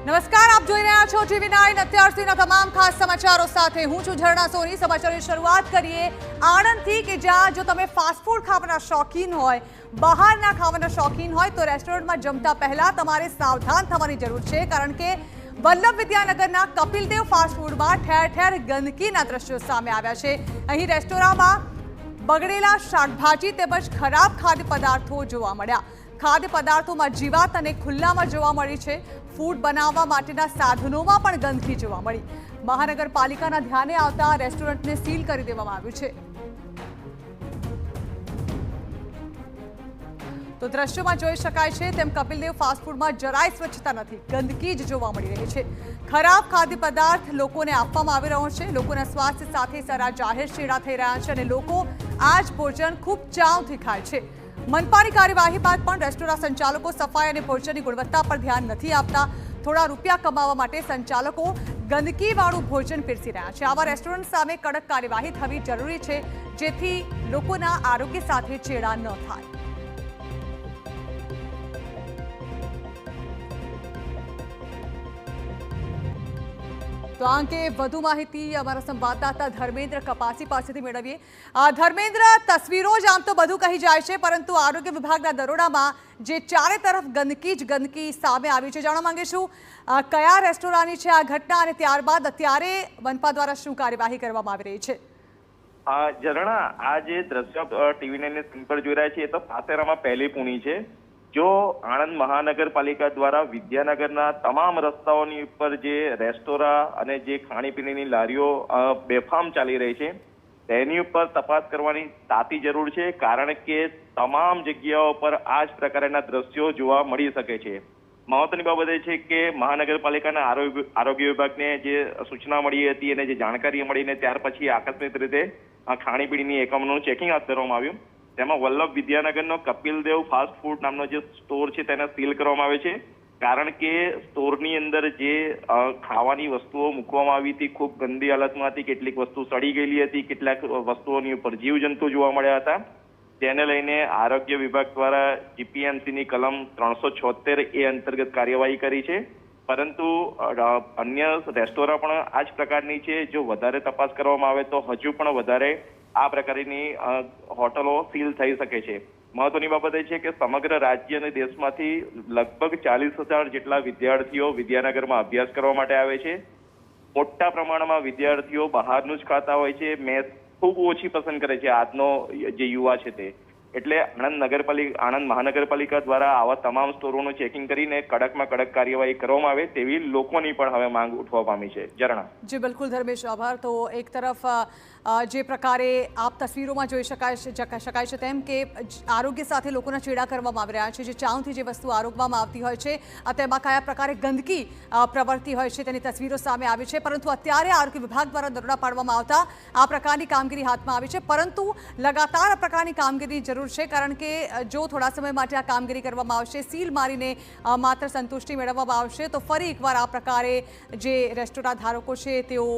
નમસ્કાર, આપ જોઈ રહ્યા છો TV9 અત્યાર સુધીના તમામ ખાસ સમાચારો સાથે હું છું ઝરણા સોની। સમાચારોની શરૂઆત કરીએ આણંદથી કે જ્યાં જો તમે ફાસ્ટ ફૂડ ખાવાના શોખીન હોય, બહારના ખાવાના શોખીન હોય તો રેસ્ટોરન્ટમાં જમતા પહેલા તમારે સાવધાન થવાની જરૂર છે, કારણ કે વલ્લભ વિદ્યાનગરના કપિલદેવ ફાસ્ટ ફૂડમાં ઠેર ઠેર ગંદકીના દ્રશ્યો સામે આવ્યા છે। અહીં રેસ્ટોરન્ટમાં બગડેલા શાકભાજી તેમજ ખરાબ ખાદ્ય પદાર્થો જોવા મળ્યા। ખાદ્ય પદાર્થોમાં જીવાત અને ખુલ્લામાં જોવા મળી છે। ફૂડ બનાવવા માટેના સાધનોમાં પણ ગંદકી જોવા મળી। મહાનગરપાલિકાના ધ્યાને આવતા રેસ્ટોરન્ટને સીલ કરી દેવામાં આવ્યું છે। તો દ્રશ્યોમાં જોઈ શકાય છે તેમ કપિલદેવ ફાસ્ટ ફૂડમાં જરાય સ્વચ્છતા નથી, ગંદકી જ જોવા મળી રહી છે। ખરાબ ખાદ્ય પદાર્થ લોકોને આપવામાં આવી રહ્યો છે। લોકોના સ્વાસ્થ્ય સાથે સારા જાહેર ચેડા થઈ રહ્યા છે અને લોકો આ જ ભોજન ખૂબ ચાવથી ખાય છે। મનપાની કાર્યવાહી બાદ પણ રેસ્ટોરન્ટ સંચાલકો સફાઈ અને ભોજનની ગુણવત્તા પર ધ્યાન નથી આપતા। થોડા રૂપિયા કમાવા માટે સંચાલકો ગંદકીવાળું ભોજન પીરસી રહ્યા છે। આવા રેસ્ટોરન્ટ સામે કડક કાર્યવાહી થવી જરૂરી છે, જેથી લોકોના આરોગ્ય સાથે ચેડા ન થાય। તો આ અંગે વધુ માહિતી અમારા સંવાદદાતા ધર્મેન્દ્ર કપાસી પાસેથી મેળવીએ। ધર્મેન્દ્ર, તસવીરો જ આમ તો બધું કહી જાય છે, પરંતુ આરોગ્ય વિભાગના દરોડામાં જે ચારે તરફ ગંદકી જ ગંદકી સામે આવી છે, જાણવા માંગીશું કયા રેસ્ટોરન્ટની છે આ ઘટના અને ત્યારબાદ અત્યારે મનપા દ્વારા શું કાર્યવાહી કરવામાં આવી રહી છે? ઝરણા, આ જે દ્રશ્ય TV9 ની સ્ક્રીન પર જોઈ રહ્યા છે એ તો પાસેરામાં પહેલી પૂણી છે। જો આણંદ મહાનગરપાલિકા દ્વારા વિદ્યાનગરના તમામ રસ્તાઓની ઉપર જે રેસ્ટોરાં અને જે ખાણીપીણીની લારીઓ બેફામ ચાલી રહી છે તેની ઉપર તપાસ કરવાની તાતી જરૂર છે, કારણ કે તમામ જગ્યાઓ પર આ જ પ્રકારના દ્રશ્યો જોવા મળી શકે છે। મહત્વની બાબત એ છે કે મહાનગરપાલિકાના આરોગ્ય વિભાગને જે સૂચના મળી હતી અને જે જાણકારી મળીને ત્યાર પછી આકસ્મિક રીતે ખાણીપીણીની એકમોનું ચેકિંગ હાથ ધરવામાં આવ્યું। તેમાં વલ્લભ વિદ્યાનગરનો કપિલદેવ ફાસ્ટ ફૂડ નામનો જે સ્ટોર છે તેને સીલ કરવામાં આવે છે, કારણ કે સ્ટોરની અંદર જે ખાવાની વસ્તુઓ મૂકવામાં આવી હતી ખૂબ ગંદી હાલતમાં હતી। કેટલીક વસ્તુ સડી ગયેલી હતી, કેટલાક વસ્તુઓની ઉપર જીવજંતુ જોવા મળ્યા હતા। તેને લઈને આરોગ્ય વિભાગ દ્વારા GPMCની કલમ 376A અંતર્ગત કાર્યવાહી કરી છે, પરંતુ અન્ય રેસ્ટોરન્ટ પણ આ જ પ્રકારની છે। જો વધારે તપાસ કરવામાં આવે તો હજુ પણ વધારે આ પ્રકારની હોટલો સીલ થઈ શકે છે। મહત્વની બાબત એ છે કે સમગ્ર રાજ્ય અને દેશમાંથી લગભગ 40,000 જેટલા વિદ્યાર્થીઓ વિદ્યાનગરમાં અભ્યાસ કરવા માટે આવે છે। મોટા પ્રમાણમાં વિદ્યાર્થીઓ બહારનું જ ખાતા હોય છે, મેસ ખૂબ ઓછી પસંદ કરે છે આજનો જે યુવા છે તે। એટલે આણંદ મહાનગરપાલિકા દ્વારા આવા તમામ સ્ટોરોનું ચેકિંગ કરીને કડકમાં કડક કાર્યવાહી કરવામાં આવે તેવી લોકોની પણ હવે માંગ ઉઠવા પામી છે। ઝરણા, જી બિલકુલ ધર્મેશ, આભાર। તો એક તરફ જે પ્રકારે આપ તસવીરોમાં જોઈ શકાય છે તેમ કે આરોગ્ય સાથે લોકોના ચેડા કરવામાં આવી રહ્યા છે। જે ચાવથી જે વસ્તુ આરોગવામાં આવતી હોય છે તેમાં કયા પ્રકારે ગંદકી પ્રવર્તી હોય છે તેની તસવીરો સામે આવી છે, પરંતુ અત્યારે આરોગ્ય વિભાગ દ્વારા દરોડા પાડવામાં આવતા આ પ્રકારની કામગીરી હાથમાં આવી છે, પરંતુ લગાતાર આ પ્રકારની કામગીરીની જરૂર છે, કારણ કે જો થોડા સમય માટે આ કામગીરી કરવામાં આવશે, સીલ મારીને માત્ર સંતુષ્ટિ મેળવવામાં આવશે, તો ફરી એકવાર આ પ્રકારે જે રેસ્ટોરન્ટ ધારકો છે તેઓ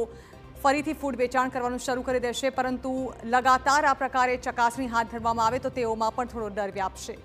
ફરીથી ફૂડ વેચાણ કરવાનું શરૂ કરી દેશે, પરંતુ લગાતાર આ પ્રકારે ચકાસણી હાથ ધરવામાં આવે તો તેઓમાં પણ થોડો ડર વ્યાપશે।